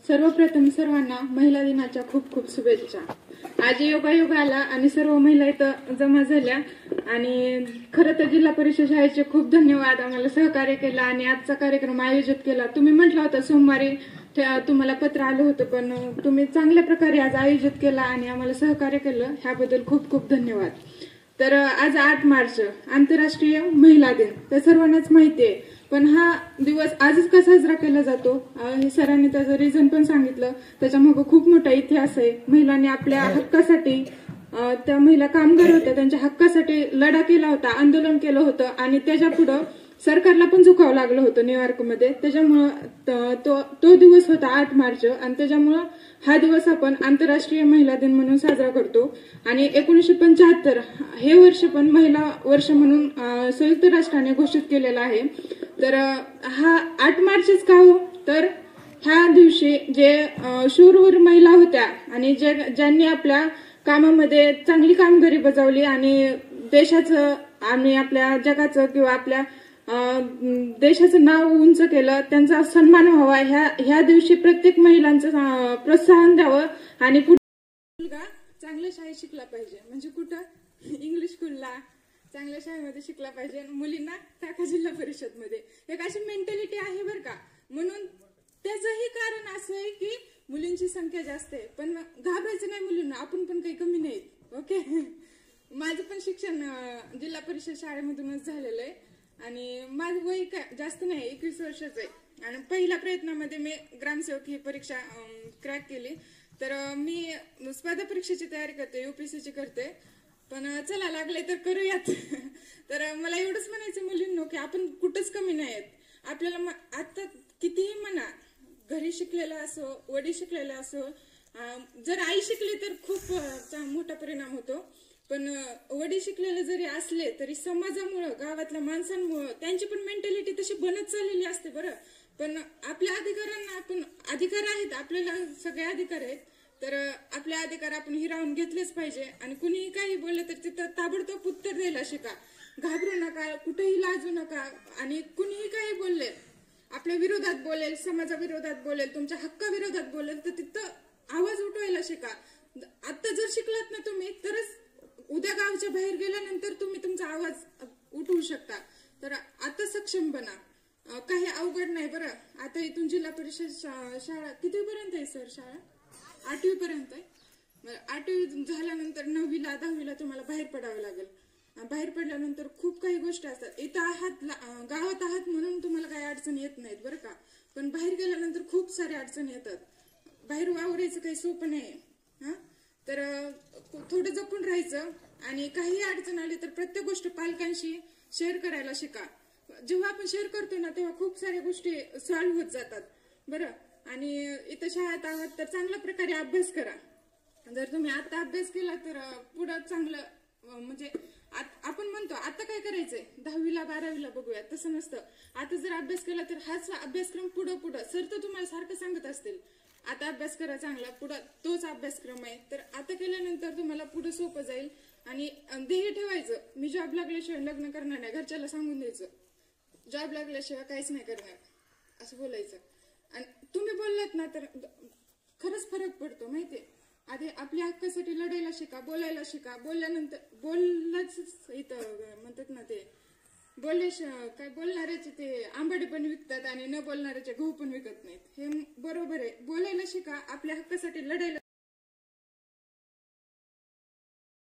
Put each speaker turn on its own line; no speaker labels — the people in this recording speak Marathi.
सर्वप्रथम सर्वांना महिला दिनाच्या खूप खूप शुभेच्छा। आज योगायोग आला आणि सर्व महिला इथं जमा झाल्या आणि खरं तर जिल्हा परिषद शाळेचे खूप धन्यवाद, आम्हाला सहकार्य केलं आणि आजचा कार्यक्रम आयोजित केला। तुम्ही म्हटलं होतं सोमवारी तुम्हाला पत्र आलं होतं, पण तुम्ही चांगल्या प्रकारे आज आयोजित केला आणि आम्हाला सहकार्य केलं, ह्याबद्दल खूप खूप धन्यवाद। तर आज 8 मार्च आंतरराष्ट्रीय महिला दिन, तर सर्वांनाच माहिती आहे, पण हा दिवस आजच का साजरा केला जातो हे सरांनी त्याचं रिझन पण सांगितलं। त्याच्यामागे खूप मोठा इतिहास आहे। महिलांनी आपल्या हक्कासाठी, त्या महिला कामगार होत्या, त्यांच्या हक्कासाठी लढा केला होता, आंदोलन केलं होतं आणि त्याच्या पुढे सरकारला पण झुकावं लागलं होतं न्यूयॉर्कमध्ये। त्याच्यामुळे तो दिवस होता 8 मार्च आणि त्याच्यामुळे हा दिवस आपण आंतरराष्ट्रीय महिला दिन म्हणून साजरा करतो। आणि 1975 हे वर्ष पण महिला वर्ष म्हणून संयुक्त राष्ट्राने घोषित केलेलं आहे। तर हा 8 मार्चच का हो, तर ह्या दिवशी जे शूरवीर महिला होत्या आणि ज्यांनी आपल्या कामामध्ये चांगली कामगिरी बजावली आणि देशाचं आणि आपल्या जगाचं किंवा आपल्या देशाचं नाव उंच केलं, त्यांचा सन्मान व्हावा, ह्या दिवशी प्रत्येक महिलांचं प्रोत्साहन द्यावं आणि मुलगा चांगल्या शाळेत शिकला पाहिजे, म्हणजे कुठं इंग्लिश स्कूलला चांगल्या शाळेमध्ये शिकला पाहिजे, मुलींना टाका जिल्हा परिषद मध्ये, एक अशी मेंटॅलिटी आहे बरं का। म्हणून त्याचंही कारण असं आहे की मुलींची संख्या जास्त आहे, पण घाबरायचं नाही मुलींना, आपण पण काही कमी नाहीत। ओके, माझं पण शिक्षण जिल्हा परिषद शाळेमधूनच झालेलं आहे आणि माझं वय जास्त नाही, 21 वर्षाचं आहे आणि पहिल्या प्रयत्नामध्ये मी ग्रामसेवक ही परीक्षा क्रॅक केली। तर मी स्पर्धा परीक्षेची तयारी करते, UPSC ची करते, पण चला लागले तर करूयात। तर मला एवढंच म्हणायचं मुलींनो की आपण कुठंच कमी नाही आहेत। आपल्याला आता कितीही म्हणा, घरी शिकलेला असो, वडील शिकलेला असो, जर आई शिकली तर खूप मोठा परिणाम होतो, पण वडील शिकलेले जरी असले तरी समाजामुळे, गावातल्या माणसांमुळे त्यांची पण मेंटॅलिटी तशी बनत चाललेली असते बरं। पण आपल्या अधिकारांना, आपण अधिकार आहेत, आपल्याला सगळे अधिकार आहेत, तर आपले अधिकार आपण हिरावून घेतलेच पाहिजे आणि कुणीही काही बोललं तर तिथं ताबडतोब उत्तर द्यायला शिका, घाबरू नका, कुठेही लाजू नका आणि कुणीही काही बोलले, आपल्या विरोधात बोलेल, समाजाविरोधात बोलेल, तुमच्या हक्काविरोधात बोलेल, तर तिथं आवाज उठवायला शिका। आता जर शिकलात ना तुम्ही, तरच उद्या गावच्या बाहेर गेल्यानंतर तुम्ही तुमचा आवाज उठवू शकता। तर आता सक्षम बना, काही अवघड नाही बरं। आता इथून जिल्हा परिषद शाळा कितीपर्यंत आहे सर? शाळा 8वी पर्यंत आहे। 8वी झाल्यानंतर 9वीला 10वीला तुम्हाला बाहेर पडावं लागेल। बाहेर पडल्यानंतर खूप काही गोष्टी असतात, इथं आहात, गावात आहात म्हणून तुम्हाला काही अडचणी येत नाहीत बरं का, पण बाहेर गेल्यानंतर खूप सारे अडचणी येतात, बाहेर वावरायचं काही सोपं नाही हा। तर थोडं जपून राहायचं आणि काही अडचण आली तर प्रत्येक गोष्ट पालकांशी शेअर करायला शिका। जेव्हा आपण शेअर करतो ना, तेव्हा खूप साऱ्या गोष्टी सॉल्व्ह होत जातात बरं। आणि इथं शाळेत आहात तर चांगल्या प्रकारे अभ्यास करा। जर तुम्ही आता अभ्यास केला तर पुढं चांगलं, म्हणजे आपण म्हणतो आता काय करायचंय, 10वीला 12वीला बघूया, तसं नसतं। आता जर अभ्यास केला तर हाच अभ्यासक्रम पुढं सर तर तुम्हाला सारखं सांगत असतील, आता अभ्यास करा चांगला, पुढं तोच अभ्यासक्रम आहे, तर आता केल्यानंतर तुम्हाला पुढे सोपं जाईल। आणि ध्येय ठेवायचं, मी जॉब लागल्याशिवाय लग्न करणार नाही, घरच्याला सांगून द्यायचं, जॉब लागल्याशिवाय काहीच नाही करणार असं बोलायचं। आणि तुम्ही बोललात ना तर खरंच फरक पडतो माहितीये। आधी आपल्या हक्कासाठी लढायला शिका, बोलायला शिका, बोलल्यानंतर बोललाच इथं म्हणतात ना, ते काय बोलणाऱ्याचे ते आंबाडे पण विकतात आणि न बोलणाऱ्याचे गहू पण विकत नाहीत, हे बरोबर आहे। बोलायला शिका, आपल्या हक्कासाठी लढायला